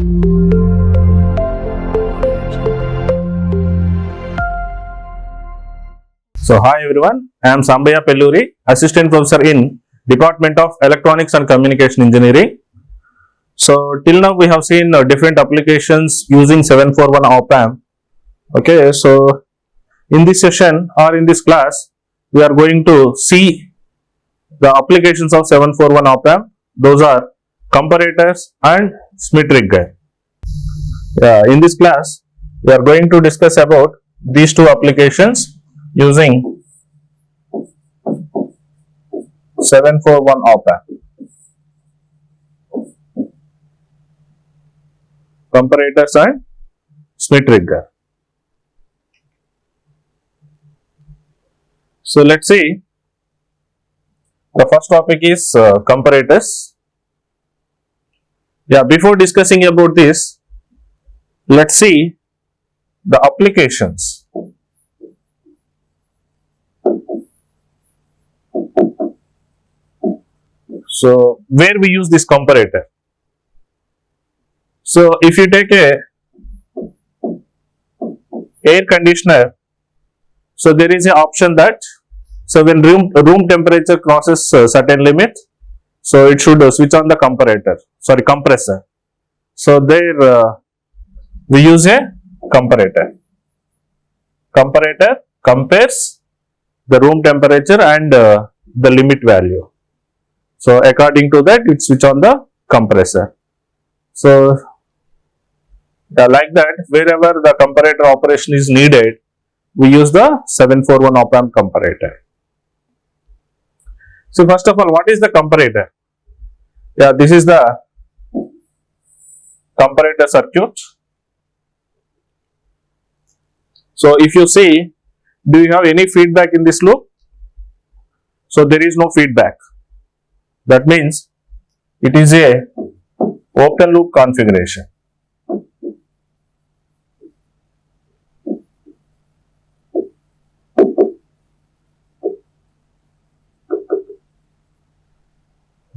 So hi everyone, I am Sambaya Pelluri, Assistant Professor in Department of Electronics and Communication Engineering. So till now we have seen different applications using 741 op-amp. Okay, so in this session or in this class, we are going to see the applications of 741 op-amp. Those are comparators and Schmitt-Trigger. In this class, we are going to discuss about these two applications using 741 op-amp. Comparators and Schmitt-Trigger. So let's see. The first topic is comparators. Before discussing about this, let's see the applications. So where we use this comparator. So if you take a air conditioner, so there is an option that when room temperature crosses a certain limit, so it should switch on the compressor. So there we use a comparator. Comparator compares the room temperature and the limit value. So according to that, it switch on the compressor. So like that, wherever the comparator operation is needed, we use the 741 op-amp comparator. So first of all, what is the comparator? This is the comparator circuit. So if you see, do you have any feedback in this loop? So there is no feedback. That means it is a open loop configuration.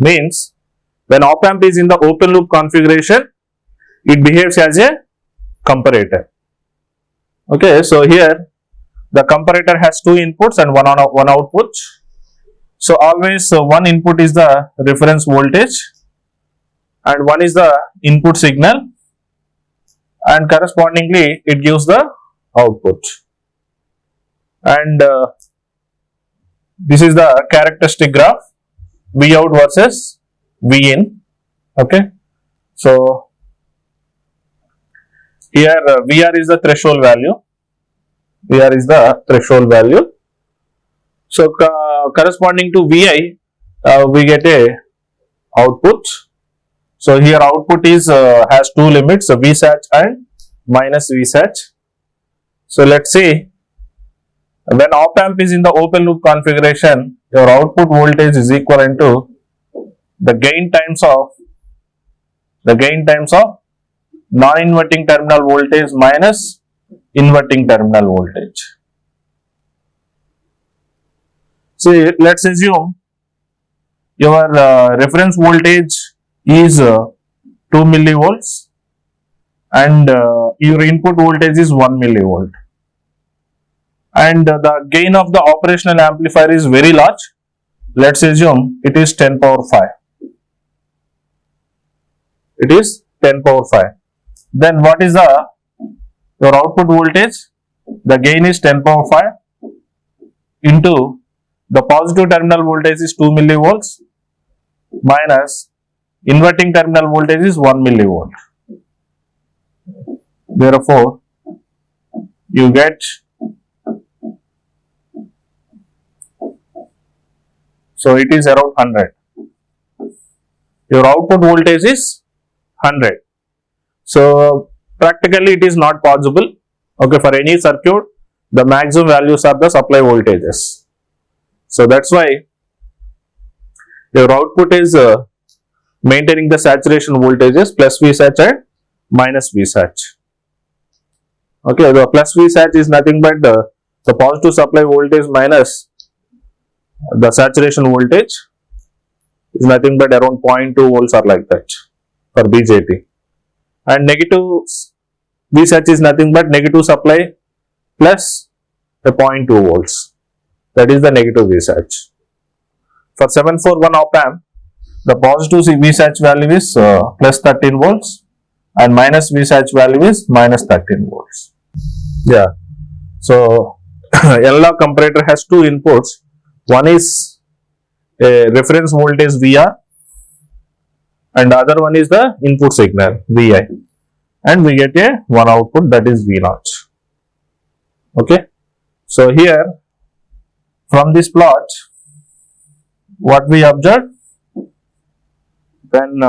Means when op-amp is in the open loop configuration, it behaves as a comparator. Okay, so here the comparator has two inputs and one output. So always one input is the reference voltage and one is the input signal, and correspondingly it gives the output. And this is the characteristic graph, V out versus V in. Okay, so here VR is the threshold value. VR is the threshold value. So corresponding to Vi, we get a output. So here output is has two limits, Vsat and minus Vsat. So let's see, when op-amp is in the open loop configuration, your output voltage is equivalent to the gain times of non-inverting terminal voltage minus inverting terminal voltage. See, let's assume your reference voltage is 2 millivolts and your input voltage is 1 millivolt, and the gain of the operational amplifier is very large. Let's assume it is 10 power 5. It is 10 power 5. Then what is your output voltage? The gain is 10 power 5 into the positive terminal voltage is 2 millivolts minus inverting terminal voltage is 1 millivolt. Therefore, you get, so it is around 100. Your output voltage is 100. So practically it is not possible. Okay, for any circuit, the maximum values are the supply voltages. So that's why your output is maintaining the saturation voltages plus Vsat and minus Vsat. Okay, the plus Vsat is nothing but the positive supply voltage minus the saturation voltage is nothing but around 0.2 volts or like that for BJT. and negative Vsatch is nothing but negative supply plus a 0.2 volts. That is the negative Vsatch. For 741 op amp, the positive Vsatch value is plus 13 volts and minus Vsatch value is minus 13 volts. Yeah. So analog comparator has two inputs. One is a reference voltage VR and the other one is the input signal Vi, and we get a one output, that is V0. Okay. So here from this plot, what we observed, when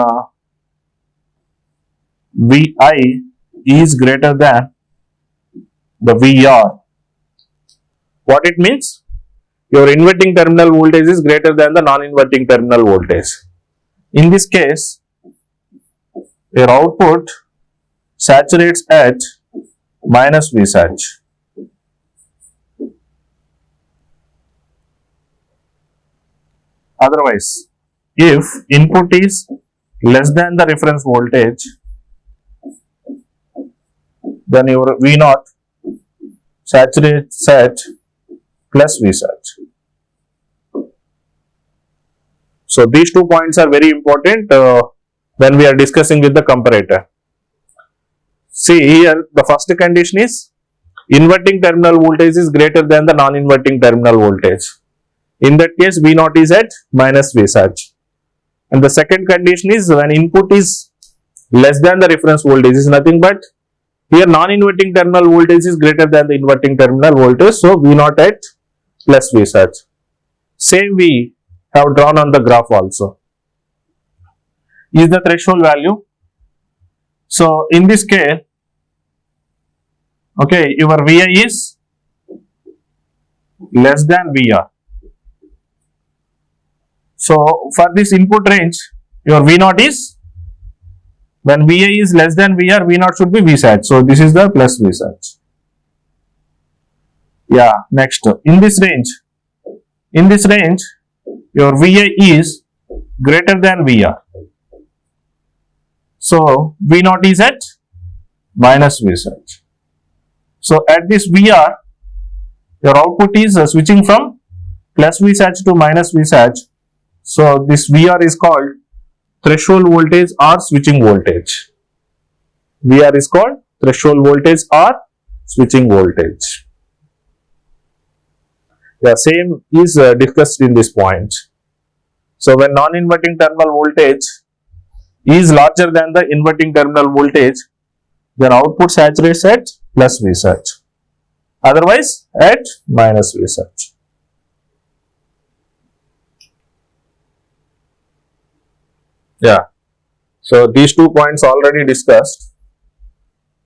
Vi is greater than the VR, what it means? Your inverting terminal voltage is greater than the non-inverting terminal voltage. In this case, your output saturates at minus Vsatch. Otherwise, if input is less than the reference voltage, then your V0 saturates at plus Vsatch. So these 2 points are very important when we are discussing with the comparator. See here, the first condition is inverting terminal voltage is greater than the non-inverting terminal voltage. In that case, V0 is at minus Vsatch. And the second condition is when input is less than the reference voltage, is nothing but here non-inverting terminal voltage is greater than the inverting terminal voltage. So V0 at plus Vsatch. Same we have drawn on the graph also. Is the threshold value. So in this case, okay, your Vi is less than VR. So for this input range, your V0 is, when Vi is less than VR, V0 should be Vsatch. So this is the plus Vsatch. Yeah, next, in this range, your Vi is greater than VR. So V0 is at minus Vsatch. So at this VR, your output is switching from plus Vsatch to minus Vsatch. So this VR is called threshold voltage or switching voltage. VR is called threshold voltage or switching voltage. Yeah, same is discussed in this point. So when non-inverting terminal voltage is larger than the inverting terminal voltage, then output saturates at plus Vsatch. Otherwise at minus Vsatch. Yeah. So these 2 points already discussed.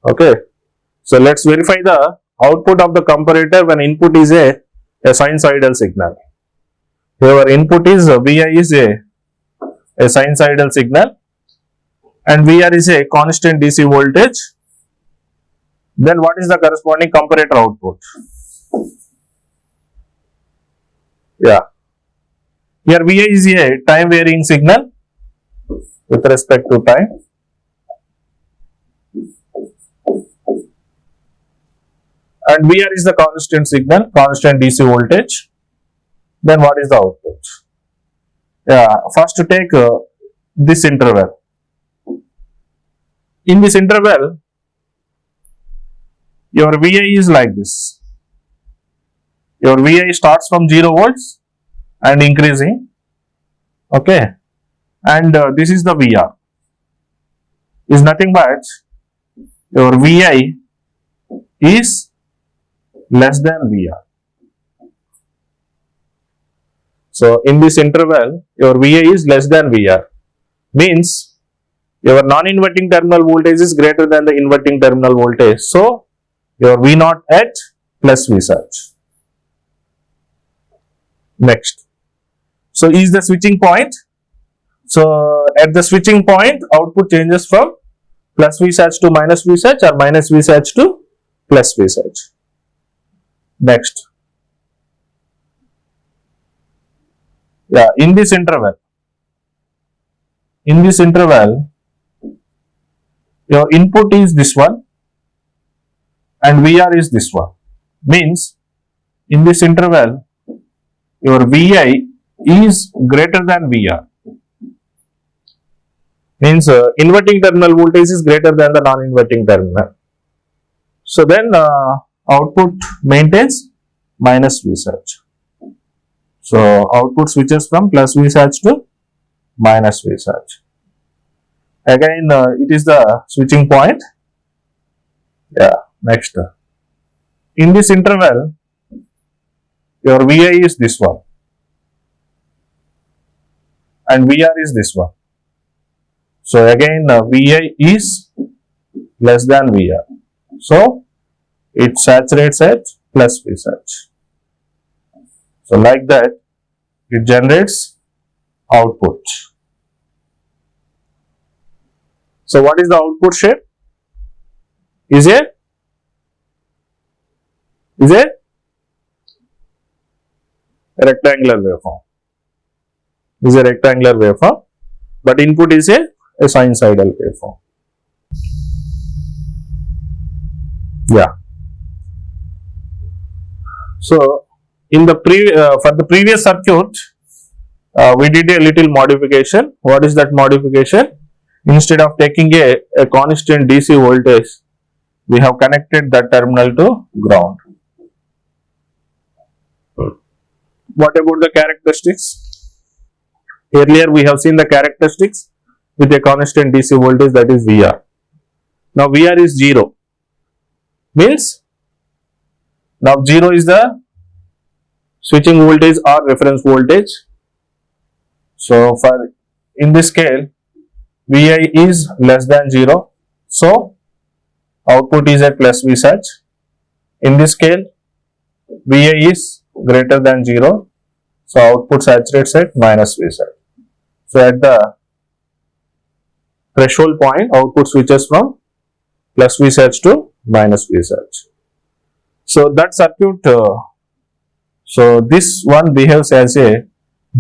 Okay. So let's verify the output of the comparator when input is a sinusoidal signal. Your input is Vi is a sinusoidal signal and VR is a constant DC voltage. Then what is the corresponding comparator output? Yeah. Here Vi is a time varying signal with respect to time. And VR is the constant signal, constant DC voltage. Then what is the output? Yeah, first to take this interval. In this interval, your Vi is like this. Your Vi starts from 0 volts and increasing. Okay. And this is the VR. Is nothing but your Vi is less than VR. So in this interval, your Vi is less than VR. Means your non-inverting terminal voltage is greater than the inverting terminal voltage. So your V0 at plus Vsatch. Next. So is the switching point. So at the switching point, output changes from plus Vsatch to minus Vsatch or minus Vsatch to plus Vsatch. Next. Yeah, in this interval, your input is this one and VR is this one. Means in this interval, your Vi is greater than VR. Means inverting terminal voltage is greater than the non-inverting terminal. So then output maintains minus V surge. So output switches from plus V surge to minus V surge. Again, it is the switching point. Yeah, next. In this interval, your Vi is this one and VR is this one. So again, Vi is less than VR. So it saturates at plus V surge. So like that, it generates output. So what is the output shape? Is a rectangular waveform. Is a rectangular waveform, but input is a sinusoidal waveform. Yeah. So in the for the previous circuit, we did a little modification. What is that modification? Instead of taking a constant DC voltage, we have connected that terminal to ground. What about the characteristics? Earlier we have seen the characteristics with a constant DC voltage, that is VR. Now VR is 0. Means now 0 is the switching voltage or reference voltage. So for in this scale, Vi is less than 0. So output is at plus V surge. In this scale, Vi is greater than 0. So output saturates at minus V surge. So at the threshold point, output switches from plus V surge to minus V surge. So that circuit, so this one behaves as a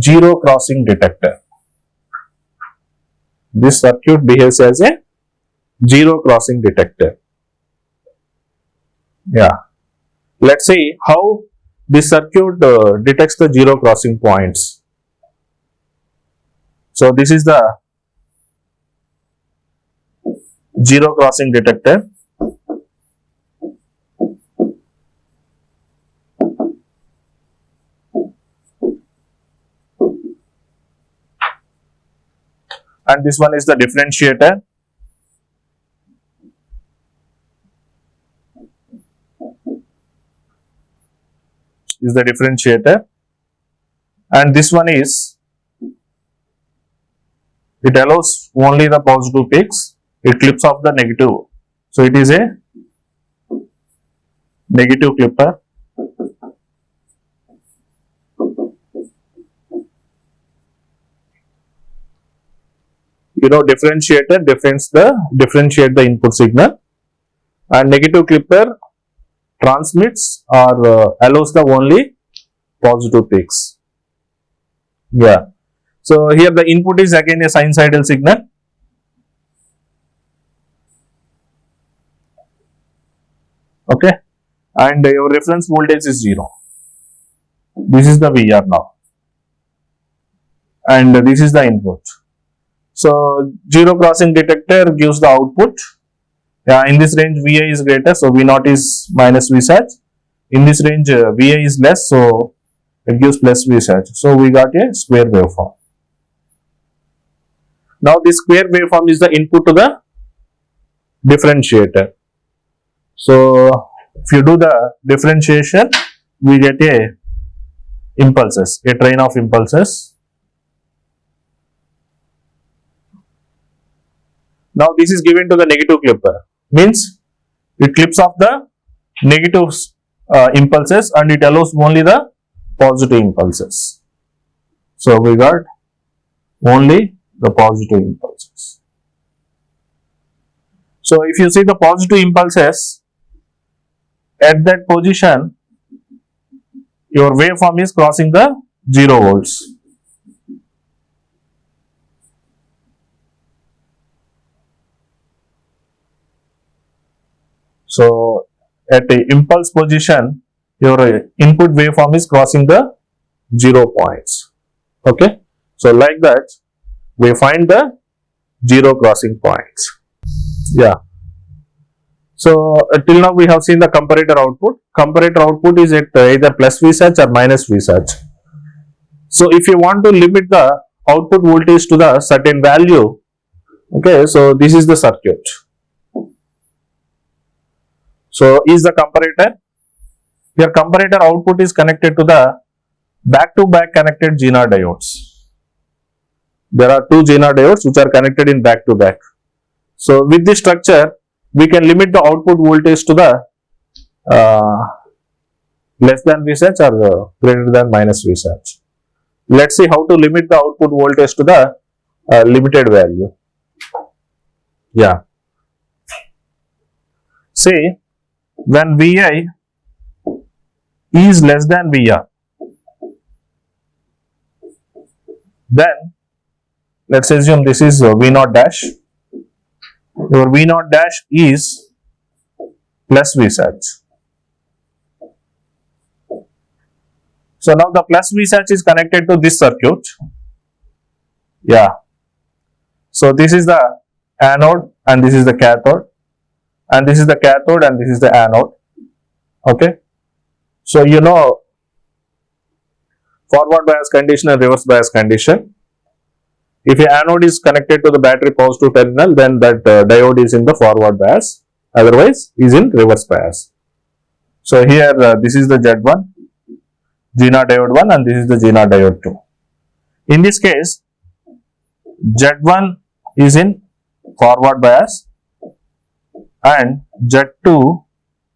zero crossing detector. This circuit behaves as a zero crossing detector. Yeah. Let's see how this circuit detects the zero crossing points. So this is the zero crossing detector. And this one is the differentiator. Is the differentiator. And this one is, it allows only the positive peaks. It clips off the negative. So it is a negative clipper. You know, differentiator differentiate the input signal, and negative clipper transmits or allows the only positive peaks. Yeah. So here the input is again a sinusoidal signal. Okay. And your reference voltage is 0. This is the VR now. And this is the input. So zero crossing detector gives the output. In this range Vi is greater, so V0 is minus V surge. In this range Vi is less, so it gives plus V surge. So we got a square waveform. Now this square waveform is the input to the differentiator. So if you do the differentiation, we get a impulses, a train of impulses. Now this is given to the negative clipper, means it clips off the negative impulses and it allows only the positive impulses. So we got only the positive impulses. So if you see the positive impulses, at that position, your waveform is crossing the 0 volts. So at the impulse position, your input waveform is crossing the 0 points. Okay, so like that we find the 0 crossing points. Yeah. So till now we have seen the comparator output. Comparator output is at either plus Vsatch or minus Vsatch. So if you want to limit the output voltage to the certain value, okay, so this is the circuit. So is the comparator. Your comparator output is connected to the back-to-back connected Zener diodes. There are two Zener diodes which are connected in back-to-back. So with this structure, we can limit the output voltage to the less than Vsatch or greater than minus Vsatch. Let's see how to limit the output voltage to the limited value. Yeah. Say when Vi is less than Vr, then let's assume this is V0 dash. Your V0 dash is plus Vsatch. So now the plus Vsatch is connected to this circuit. Yeah. So this is the anode and this is the cathode, and this is the cathode and this is the anode. Okay. So you know forward bias condition and reverse bias condition. If a anode is connected to the battery positive terminal, then that diode is in the forward bias, otherwise is in reverse bias. So here this is the Z1, Zener diode 1, and this is the Zener diode 2. In this case, Z1 is in forward bias and Z2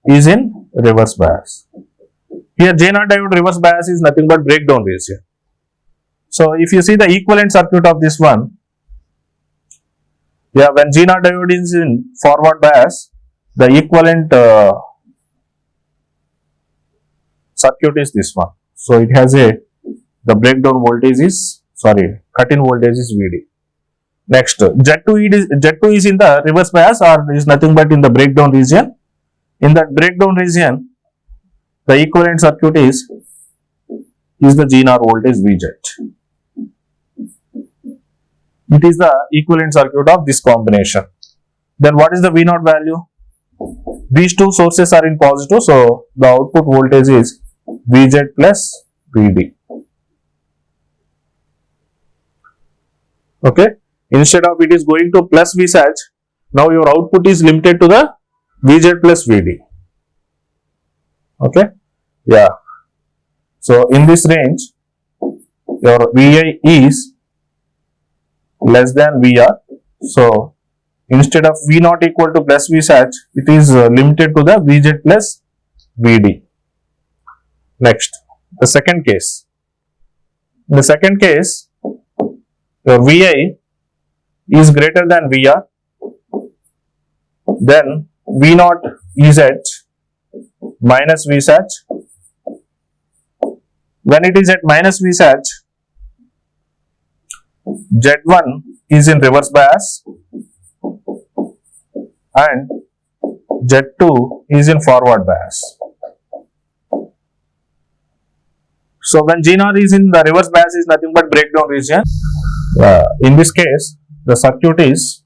is in reverse bias. Here Zener diode reverse bias is nothing but breakdown region. So if you see the equivalent circuit of this one, yeah, when Zener diode is in forward bias, the equivalent circuit is this one. So it has the breakdown voltage is, cut-in voltage is Vd. Next, Z2 is in the reverse bias or is nothing but in the breakdown region. In that breakdown region, the equivalent circuit is the Zener voltage Vz. It is the equivalent circuit of this combination. Then what is the V0 value? These two sources are in positive, so the output voltage is Vz plus Vd. Okay. Instead of it is going to plus Vsatch, now your output is limited to the Vz plus Vd. Okay. Yeah. So in this range, your Vi is less than Vr. So instead of V0 equal to plus Vsatch, it is limited to the Vz plus Vd. Next, the second case. In the second case, your Vi is greater than Vr, then V0 is at minus Vsatch. When it is at minus Vsatch, Z1 is in reverse bias and Z2 is in forward bias. So when Zener is in the reverse bias is nothing but breakdown region. In this case, the circuit is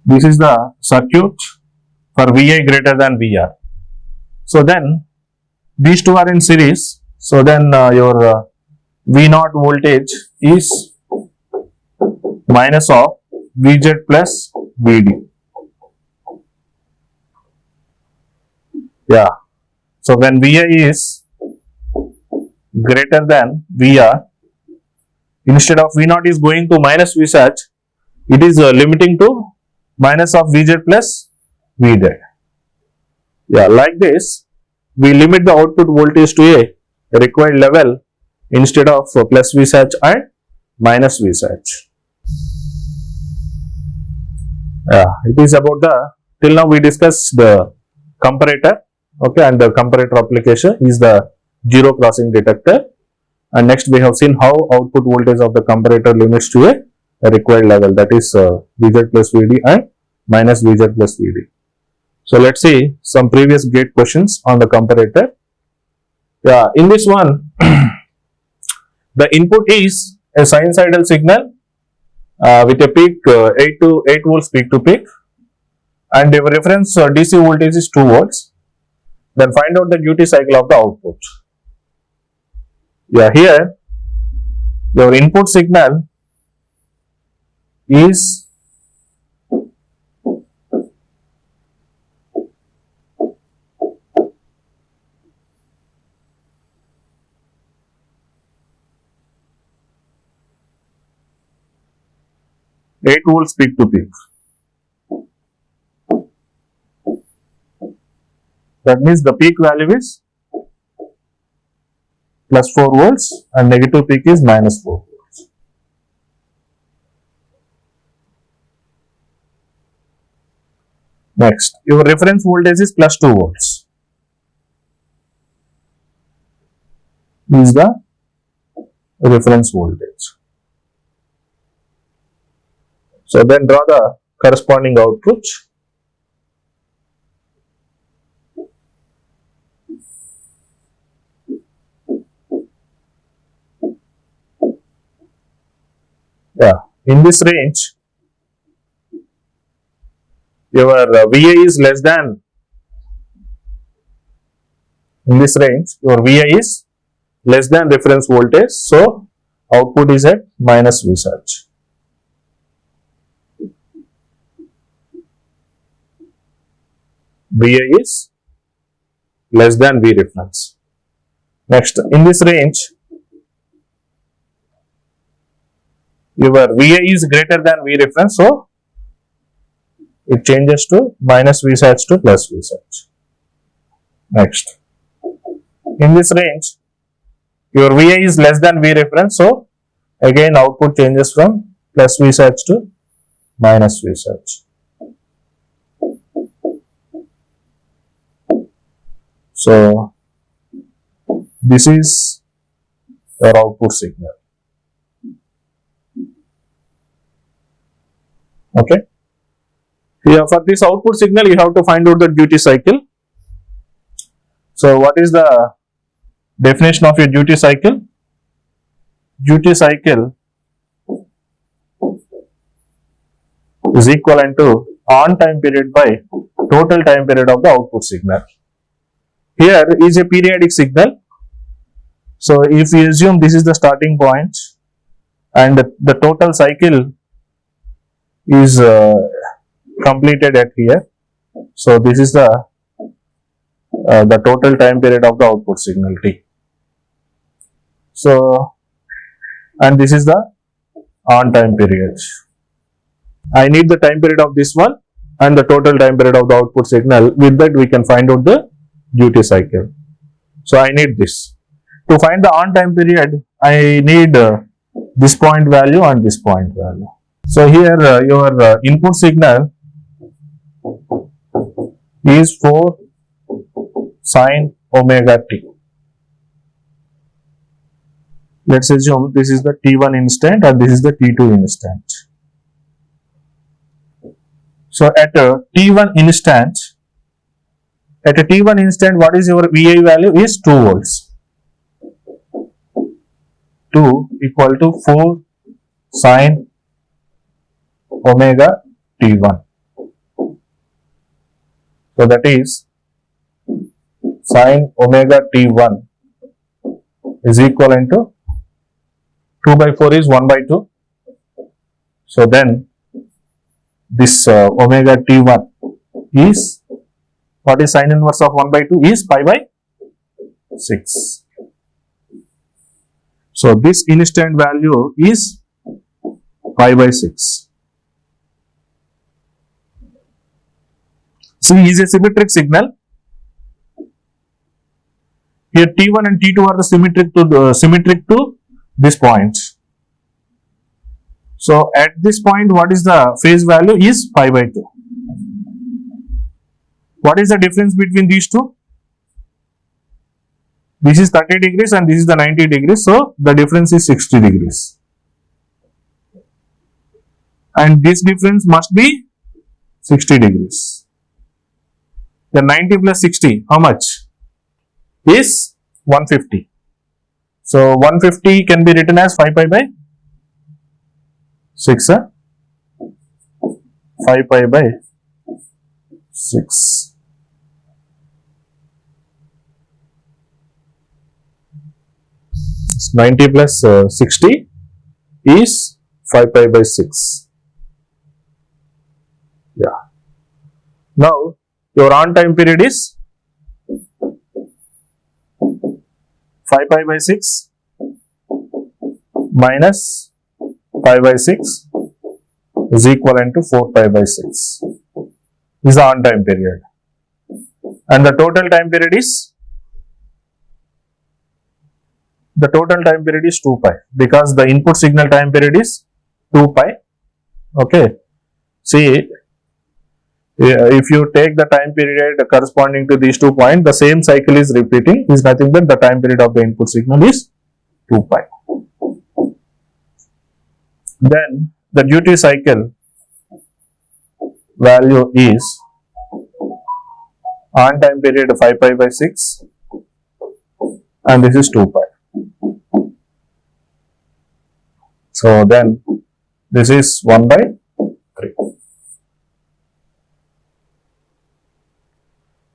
this is the circuit for Vi greater than Vr. So then these two are in series. So then your V0 voltage is minus of Vz plus Vd. Yeah. So when Vi is greater than Vr, instead of V0 is going to minus Vsatch, it is limiting to minus of Vz plus Vd. Yeah, like this, we limit the output voltage to a required level instead of plus Vsatch and minus Vsatch. Yeah, it is about the, till now we discussed the comparator. Okay, and the comparator application is the zero crossing detector. And next we have seen how output voltage of the comparator limits to a required level, that is Vz plus Vd and minus Vz plus Vd. So let's see some previous gate questions on the comparator. Yeah, in this one, the input is a sinusoidal signal with a peak 8 volts peak to peak, and your reference DC voltage is 2 volts. Then find out the duty cycle of the output. Yeah, here your input signal is eight volts peak to peak. That means the peak value is plus 4 volts and negative peak is minus 4 volts. Next, your reference voltage is plus 2 volts. This is the reference voltage. So then draw the corresponding output. Yeah, in this range, your VA is less than, in this range, your VA is less than reference voltage, so output is at minus V surge. VA is less than V reference. Next, in this range, your VA is greater than V reference, so it changes to minus V surge to plus V surge. Next, in this range, your VA is less than V reference, so again output changes from plus V surge to minus V surge. So this is your output signal. Okay. Here for this output signal, you have to find out the duty cycle. So what is the definition of your duty cycle? Duty cycle is equivalent to on time period by total time period of the output signal. Here is a periodic signal. So if we assume this is the starting point and the total cycle is completed at here, so this is the total time period of the output signal T. So, and this is the on time period. I need the time period of this one and the total time period of the output signal. With that we can find out the duty cycle. So I need this. To find the on time period, I need this point value and this point value. So here your input signal is 4 sine omega t. Let's assume this is the t1 instant and this is the t2 instant. So at a t1 instant, what is your VI value is 2 volts. 2 equal to 4 sine omega t1. So that is sine omega t1 is equivalent to 2 by 4 is 1 by 2. So then this omega t1 is, what is sine inverse of 1 by 2 is pi by 6. So this instant value is pi by 6. So is a symmetric signal. Here T1 and T2 are the symmetric to this point. So at this point, what is the phase value is pi by 2. What is the difference between these two? This is 30 degrees and this is the 90 degrees. So the difference is 60 degrees. And this difference must be 60 degrees. The 90 plus 60, how much? Is 150. So 150 can be written as 5 pi by 6. 5 pi by 6. It's 90 plus 60 is 5 pi by 6. Yeah. Now your on time period is 5 pi by 6 minus 5 by 6 is equivalent to 4 pi by 6 is the on time period, and the total time period is 2 pi because the input signal time period is 2 pi. Okay, see, if you take the time period corresponding to these 2 points, the same cycle is repeating, is nothing but the time period of the input signal is 2 pi. Then the duty cycle value is on time period 5 pi by 6 and this is 2 pi. So then this is 1 by 3.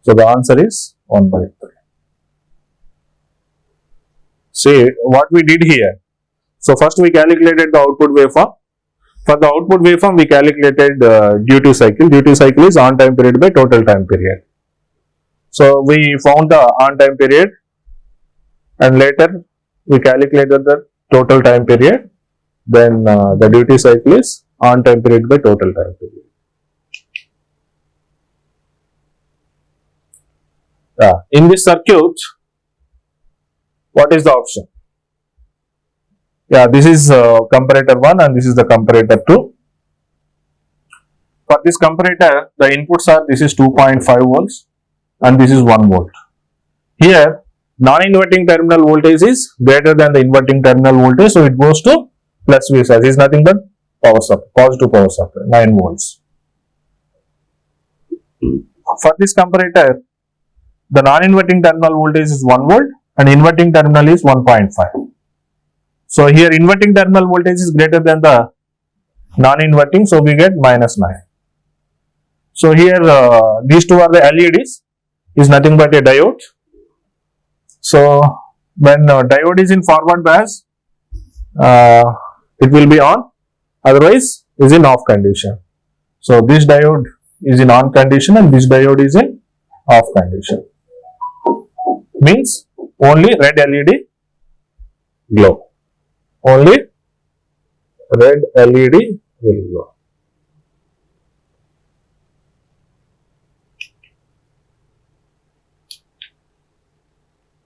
So the answer is 1 by 3. See what we did here. So first we calculated the output waveform. For the output waveform we calculated duty cycle. Duty cycle is on time period by total time period. So we found the on time period and later we calculated the total time period. Then the duty cycle is on time period by total time period. In this circuit, what is the option? Yeah, this is comparator 1 and this is the comparator 2. For this comparator, the inputs are, this is 2.5 volts and this is 1 volt. Here, non-inverting terminal voltage is greater than the inverting terminal voltage, so it goes to plus V side. Is nothing but power supply, positive power supply, 9 volts. For this comparator, the non-inverting terminal voltage is 1 volt and inverting terminal is 1.5. So here inverting terminal voltage is greater than the non-inverting, so we get minus 9. So here these two are the LEDs, is nothing but a diode. So when diode is in forward bias, it will be on, otherwise is in off condition. So this diode is in on condition and this diode is in off condition. Means only red LED glow. Only red LED will glow.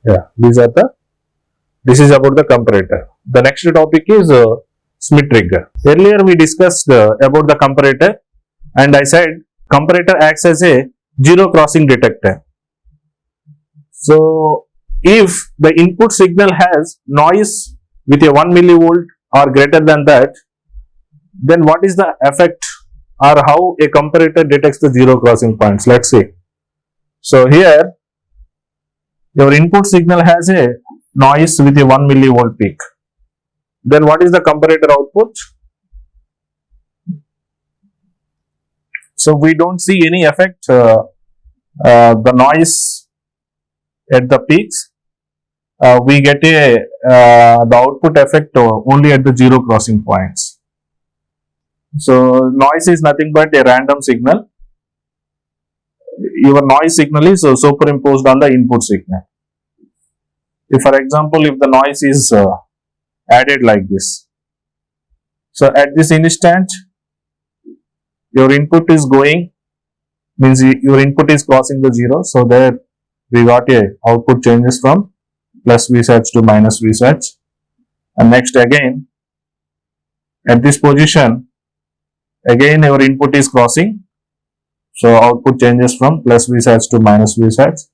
Yeah, this is about the comparator. The next topic is Schmitt trigger. Earlier we discussed about the comparator and I said comparator acts as a zero crossing detector. So if the input signal has noise with a 1 millivolt or greater than that, then what is the effect or how a comparator detects the zero crossing points? Let's see. So here your input signal has a noise with a 1 millivolt peak. Then what is the comparator output? So we don't see any effect, the noise at the peaks. We get the output effect only at the zero crossing points. So noise is nothing but a random signal. Your noise signal is superimposed on the input signal. If for example, if the noise is added like this, so at this instant your input is going, means your input is crossing the zero, so there we got a output changes from plus V sats to minus V sats, and next again at this position again your input is crossing, So output changes from plus V sats to minus V sats.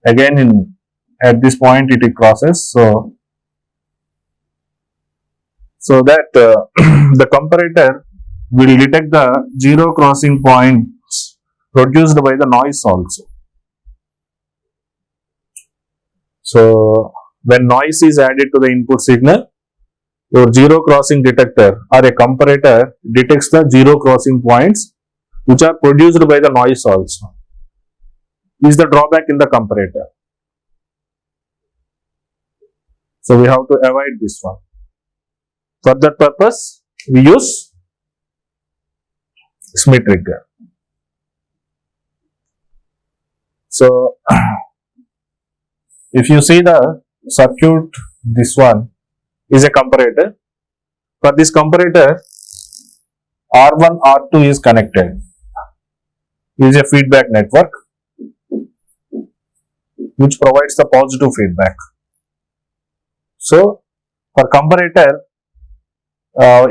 Again, at this point it crosses. So that the comparator will detect the zero crossing points produced by the noise also. So when noise is added to the input signal, your zero crossing detector or a comparator detects the zero crossing points which are produced by the noise also. Is the drawback in the comparator. So we have to avoid this one. For that purpose, we use Schmitt trigger. So if you see the circuit, this one is a comparator. For this comparator, R1, R2 is connected. It is a feedback network which provides the positive feedback. So for comparator,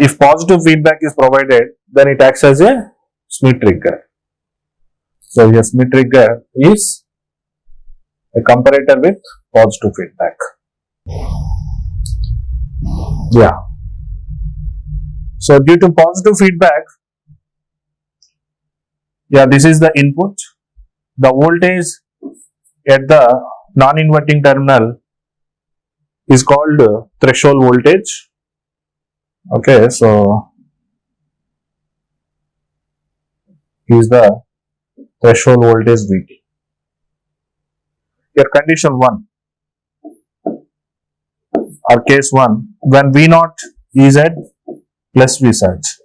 if positive feedback is provided, then it acts as a Schmitt trigger. So a Schmitt trigger is a comparator with positive feedback. Yeah. So due to positive feedback, yeah, this is the input. The voltage at the non-inverting terminal is called threshold voltage. Okay, so is the threshold voltage Vt. Here condition 1 or case 1, when V0 is at plus V surge.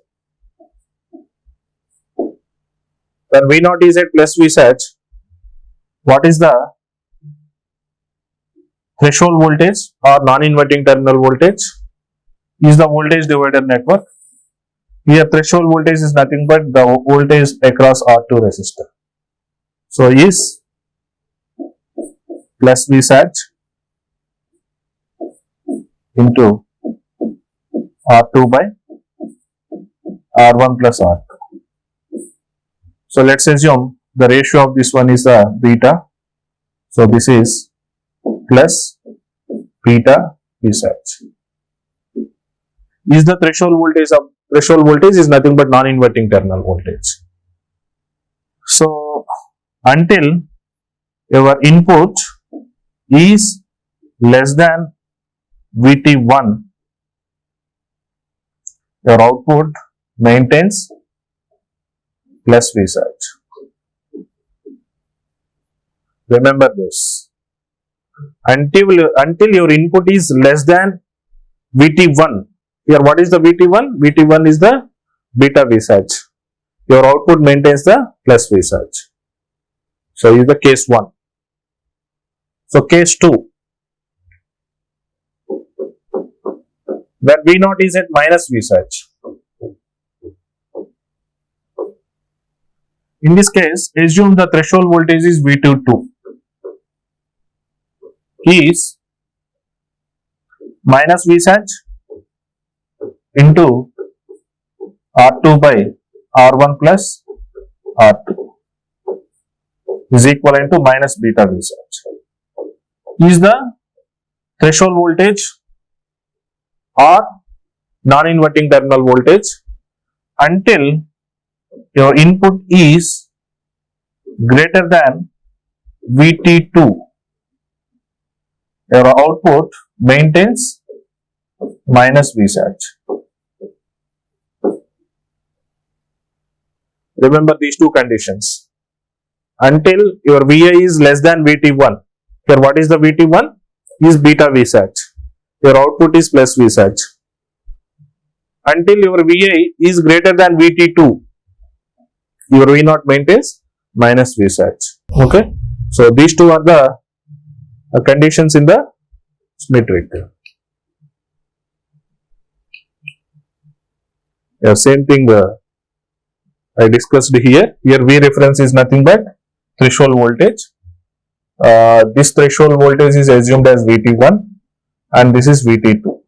When V0 is at plus V surge, what is the threshold voltage or non-inverting terminal voltage? Is the voltage divider network. Here threshold voltage is nothing but the voltage across R2 resistor. So is plus V surge into R2 by R1 plus R2. So let's assume the ratio of this one is the beta. So this is plus beta V surge. Is the threshold voltage is nothing but non-inverting terminal voltage. So until your input is less than Vt1, your output maintains plus V surge. Remember this. Until your input is less than Vt1. Here what is the Vt1? Vt1 is the beta V surge. Your output maintains the plus V surge. So is the case 1. So case 2. When V0 is at minus V surge. In this case, assume the threshold voltage is V22. Is minus V surge into R2 by R1 plus R2 is equivalent to minus beta V surge. Is the threshold voltage or non-inverting terminal voltage until your input is greater than Vt2. Your output maintains minus V surge. Remember these two conditions. Until your Vi is less than Vt1. Here what is the Vt1? Is beta V surge. Your output is plus V surge. Until your Vi is greater than Vt2. Your V0 maintains minus V surge. Okay. So these two are the conditions in the Schmitt trigger. Yeah, same thing I discussed here. Here V reference is nothing but threshold voltage. This threshold voltage is assumed as Vt1 and this is Vt2.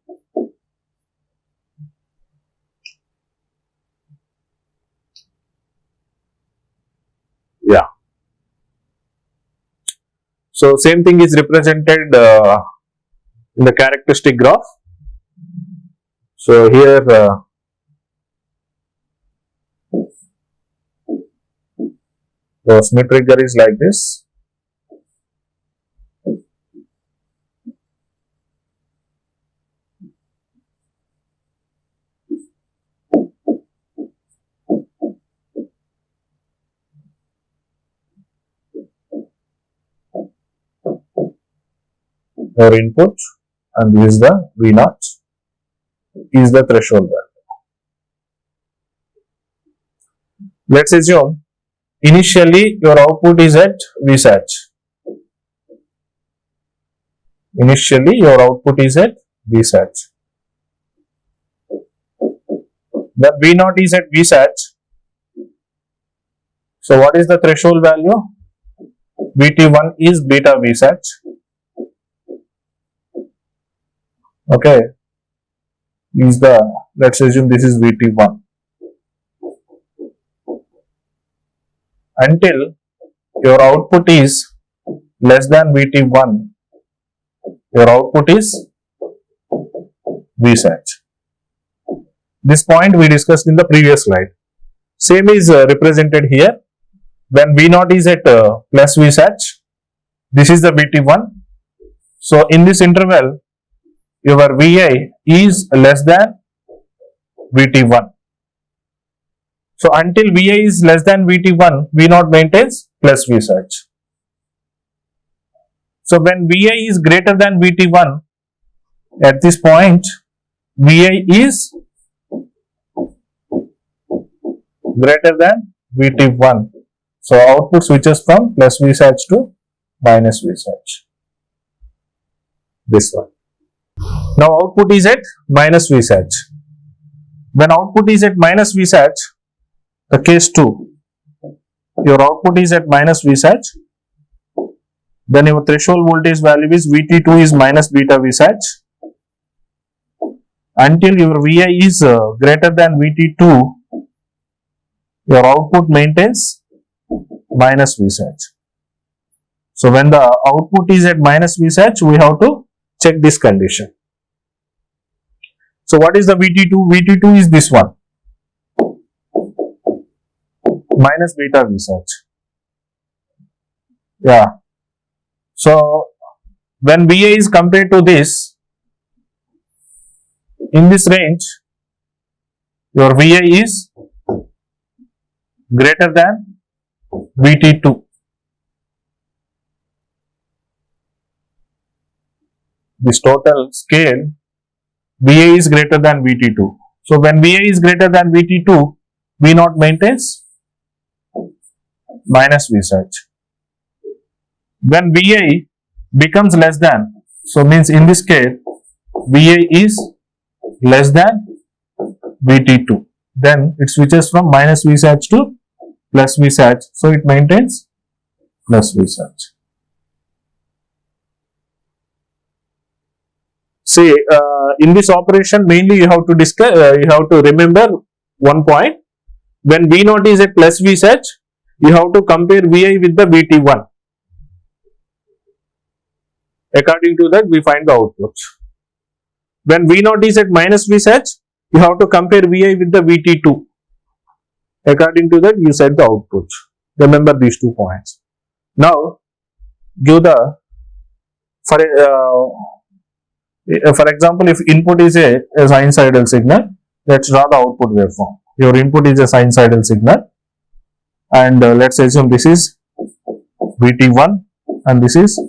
So same thing is represented in the characteristic graph. So here the Schmidt trigger is like this. Your input, and this is the V naught, is the threshold value. Let's assume initially your output is at Vsat. Initially your output is at Vsat. The V naught is at Vsat. So what is the threshold value? Vt1 is beta Vsat. Okay, is the, let's assume this is Vt1. Until your output is less than Vt1, your output is Vsat. This point we discussed in the previous slide. Same is represented here. When V0 is at plus Vsat, this is the Vt1. So in this interval, your Vi is less than Vt1. So until Vi is less than Vt1, V0 maintains plus Vsat. So when Vi is greater than Vt1, at this point, Vi is greater than Vt1. So output switches from plus Vsat to minus Vsat. This one. Now output is at minus Vsat. When output is at minus Vsat, the case 2, your output is at minus Vsat, then your threshold voltage value is Vt2 is minus beta Vsat. Until your Vi is greater than Vt2, your output maintains minus Vsat. So when the output is at minus Vsat, we have to check this condition. So what is the Vt2? Vt2 is this one, minus beta Vsat. Yeah. So when Vi is compared to this, in this range, your Vi is greater than Vt2. This total scale, Vi is greater than Vt2. So when Vi is greater than Vt2, V0 maintains minus Vsat. When Vi becomes less than, so means in this case, Vi is less than Vt2. Then it switches from minus Vsat to plus Vsat. So it maintains plus Vsat. See, in this operation, mainly you have to discuss, you have to remember one point. When V0 is at plus Vsat, you have to compare Vi with the Vt1. According to that, we find the output. When V0 is at minus Vsat, you have to compare Vi with the Vt2. According to that, you set the output. Remember these 2 points. Now, give the, for example, if input is a sinusoidal signal, let's draw the output waveform. Your input is a sinusoidal signal, and let's assume this is Vt1 and this is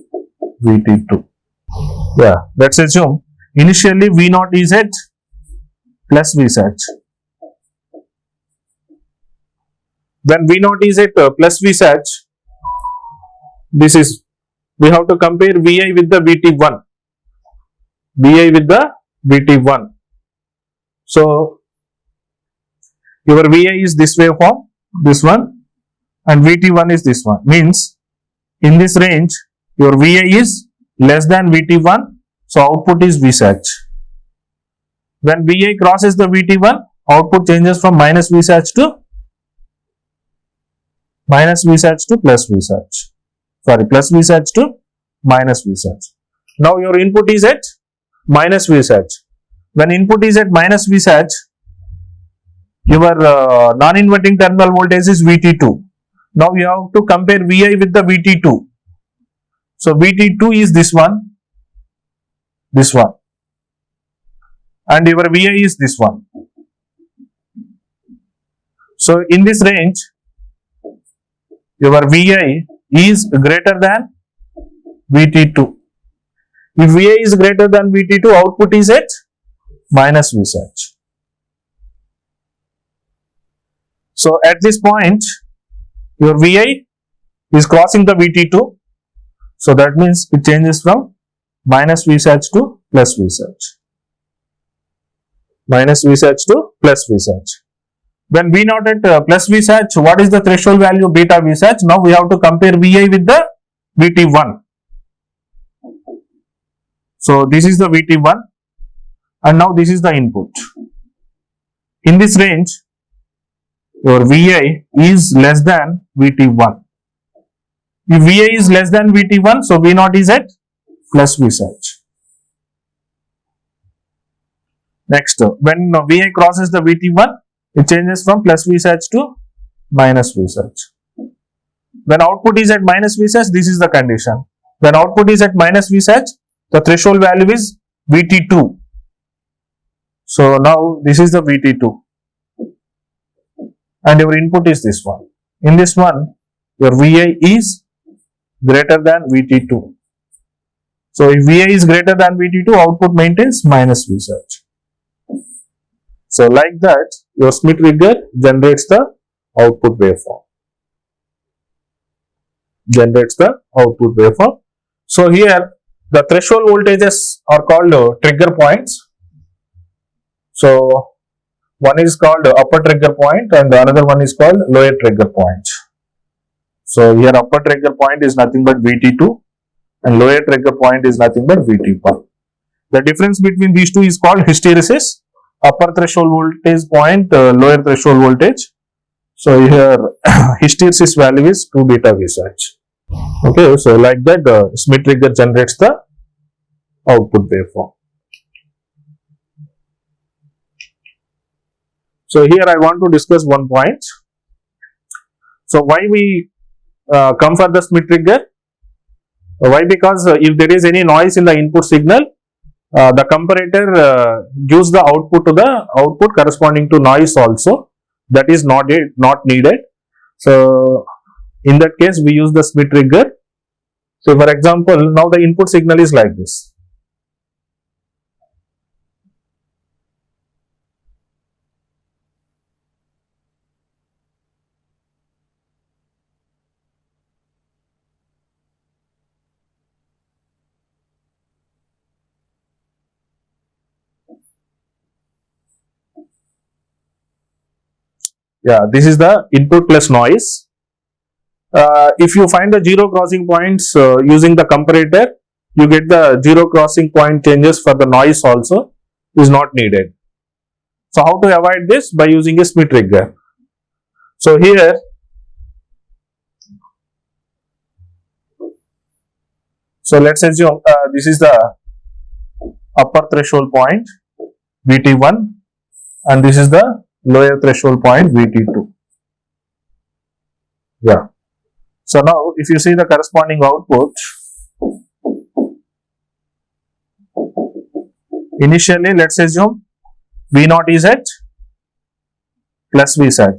Vt2. Yeah, let's assume initially V0 is at plus Vsat. When V0 is at plus Vsat, this is, we have to compare Vi with the Vt1. Vi with the Vt1. So your Vi is this waveform, this one, and Vt1 is this one. Means in this range, your Vi is less than Vt1, so output is Vsat. When Vi crosses the Vt1, output changes from minus Vsat to plus Vsat. Sorry, plus Vsat to minus Vsat. Now your input is at minus Vsat. When input is at minus Vsat, your non-inverting terminal voltage is Vt2. Now you have to compare Vi with the Vt2. So Vt2 is this one, and your Vi is this one. So in this range, your Vi is greater than Vt2. If Vi is greater than Vt2, output is at minus Vsat. So at this point, your Vi is crossing the Vt2. So that means it changes from minus Vsat to plus Vsat. Minus Vsat to plus Vsat. When V naught at plus Vsat, what is the threshold value beta Vsat? Now we have to compare Vi with the Vt1. So this is the Vt1 and now this is the input. In this range, your Vi is less than Vt1. If Vi is less than Vt1, so V naught is at plus Vsat. Next, when Vi crosses the Vt1, it changes from plus Vsat to minus Vsat. When output is at minus Vsat, this is the condition. When output is at minus Vsat, the threshold value is Vt2. So now this is the Vt2 and your input is this one. In this one, your Vi is greater than Vt2. So if Vi is greater than Vt2, output maintains minus Vsat. So like that, your Schmitt trigger generates the output waveform. So here the threshold voltages are called trigger points. So one is called upper trigger point and the another one is called lower trigger point. So here upper trigger point is nothing but Vt2 and lower trigger point is nothing but Vt1. The difference between these two is called hysteresis. Upper threshold voltage point, lower threshold voltage. So here hysteresis value is 2 beta Vsat. Okay, so like that the Schmitt trigger generates the output waveform. So here I want to discuss one point. So why we come for the Schmitt trigger? Why? Because if there is any noise in the input signal, the comparator gives the output to the output corresponding to noise also. That is not needed. So in that case we use the Schmitt trigger. So for example, now the input signal is like this. Yeah, this is the input plus noise. If you find the zero crossing points using the comparator, you get the zero crossing point changes for the noise also is not needed. So how to avoid this? By using a Schmitt trigger. So here so let's assume this is the upper threshold point Vt1 and this is the lower threshold point Vt2. Yeah. So now if you see the corresponding output, initially let's assume V naught is at plus Vsat.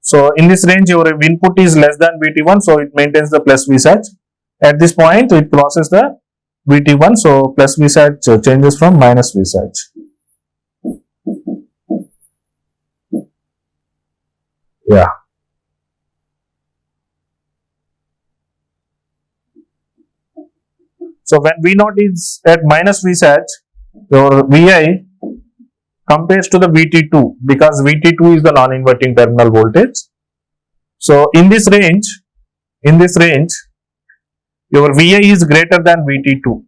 So in this range your input is less than Vt1, so it maintains the plus Vsat. At this point it crosses the Vt1, so plus Vsat changes from minus Vsat. Yeah. So when V naught is at minus Vsat, your Vi compares to the Vt2 because Vt2 is the non-inverting terminal voltage. So in this range, your Vi is greater than Vt2.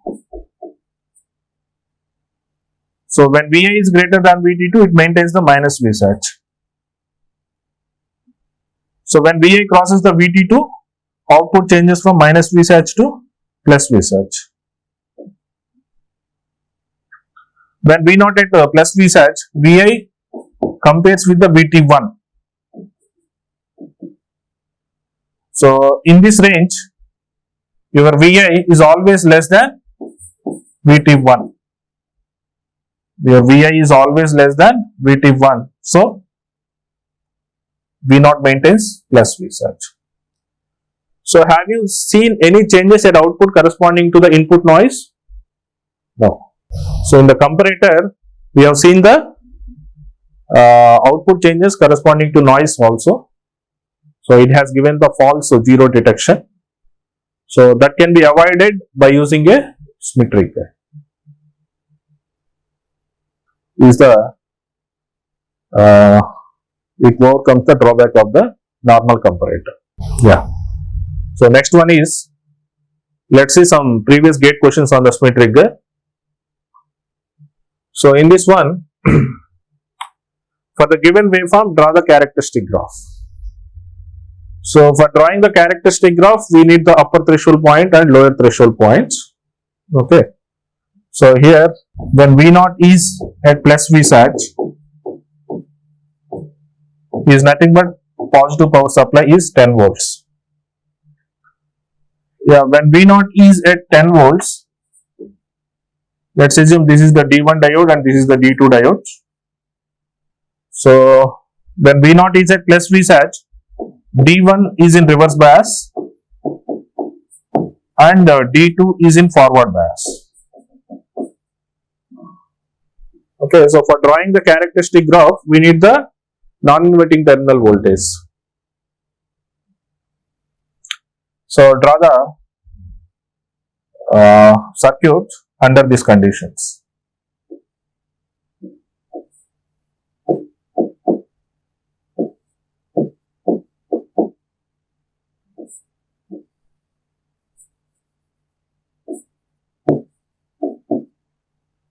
So when Vi is greater than Vt2, it maintains the minus Vsat. So when Vi crosses the Vt2, output changes from minus Vsatch to plus Vsatch. When V naught at plus Vsatch, Vi compares with the Vt1. So in this range, your Vi is always less than Vt1. Your Vi is always less than Vt1. So V naught maintains plus Vsatch. So have you seen any changes at output corresponding to the input noise? No. So in the comparator, we have seen the output changes corresponding to noise also. So it has given the false zero detection. So that can be avoided by using a Schmitt trigger. Is the it overcomes the drawback of the normal comparator. Yeah. So next one is, let's see some previous gate questions on the Schmitt trigger. So in this one, for the given waveform, draw the characteristic graph. So for drawing the characteristic graph, we need the upper threshold point and lower threshold points. Okay. So here, when V naught is at plus Vsatch, is nothing but positive power supply is 10 volts. Yeah, when V naught is at 10 volts, let's assume this is the D1 diode and this is the D2 diode. So when V naught is at plus Vsatch, D1 is in reverse bias and D2 is in forward bias. Okay, so for drawing the characteristic graph, we need the non-inverting terminal voltage. So draw the circuit under these conditions.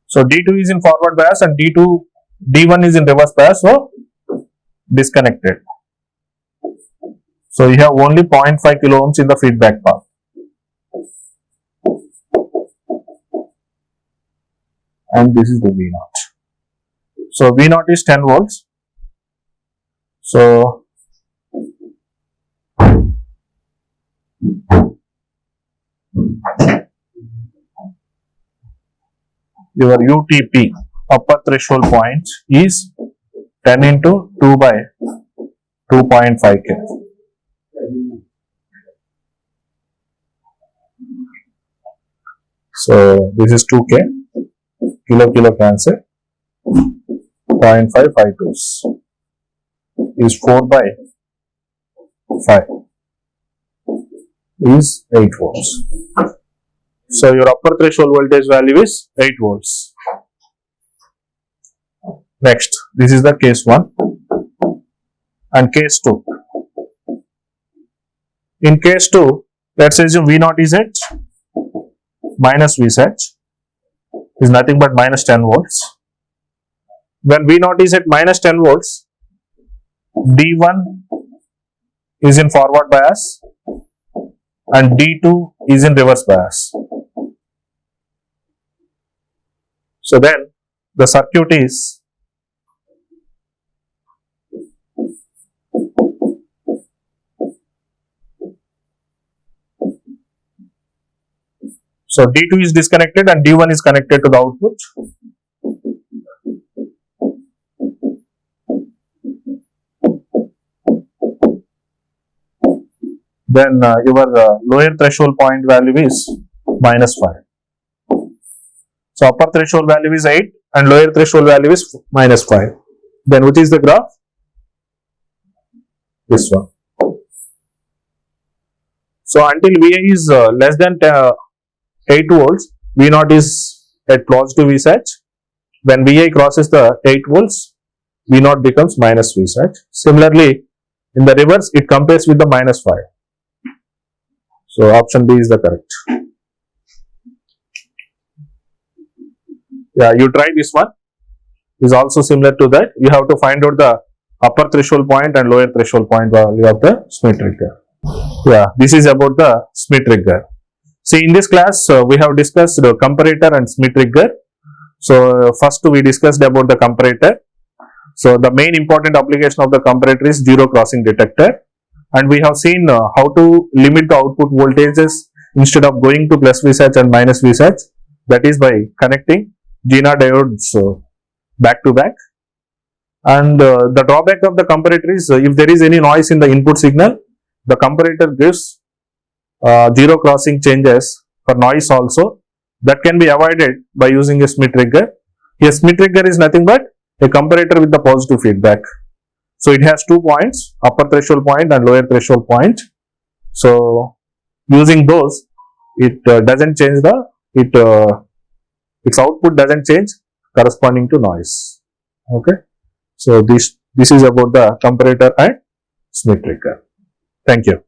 So D2 is in forward bias and D1 is in reverse bias, so disconnected. So you have only 0.5 kilo ohms in the feedback path. And this is the V naught. So V naught is 10 volts. So your UTP, upper threshold point, is 10 into 2 by 2.5 K. So this is 2K, kilo cancel, 0.552 is 4 by 5 is 8 volts. So your upper threshold voltage value is 8 volts. Next, this is the case 1 and case 2. In case 2, let's assume V naught is at minus Vsatch, is nothing but minus 10 volts. When V naught is at minus 10 volts, D1 is in forward bias and D2 is in reverse bias. So then the circuit is so D2 is disconnected and D1 is connected to the output. Then your lower threshold point value is minus 5. So upper threshold value is 8 and lower threshold value is minus 5. Then which is the graph? This one. So until Vi is less than 8 volts, V naught is at positive Vsatch. When Vi crosses the 8 volts, V naught becomes minus Vsatch. Similarly, in the reverse, it compares with the minus 5. So option B is the correct. Yeah, you try this one. Is also similar to that. You have to find out the upper threshold point and lower threshold point value of the Schmitt trigger. Yeah, this is about the Schmidt trigger. See, in this class, we have discussed the comparator and Schmidt trigger. So, first we discussed about the comparator. So, the main important application of the comparator is zero crossing detector, and we have seen how to limit the output voltages instead of going to plus Vsatch and minus Vsatch. That is by connecting Zener diodes back to back. And the drawback of the comparator is if there is any noise in the input signal, the comparator gives zero crossing changes for noise also. That can be avoided by using a Schmidt trigger. A Schmidt trigger is nothing but a comparator with the positive feedback. So it has 2 points, upper threshold point and lower threshold point. So using those, it doesn't change its output doesn't change corresponding to noise. Okay. So this is about the comparator and Schmidt trigger. Thank you.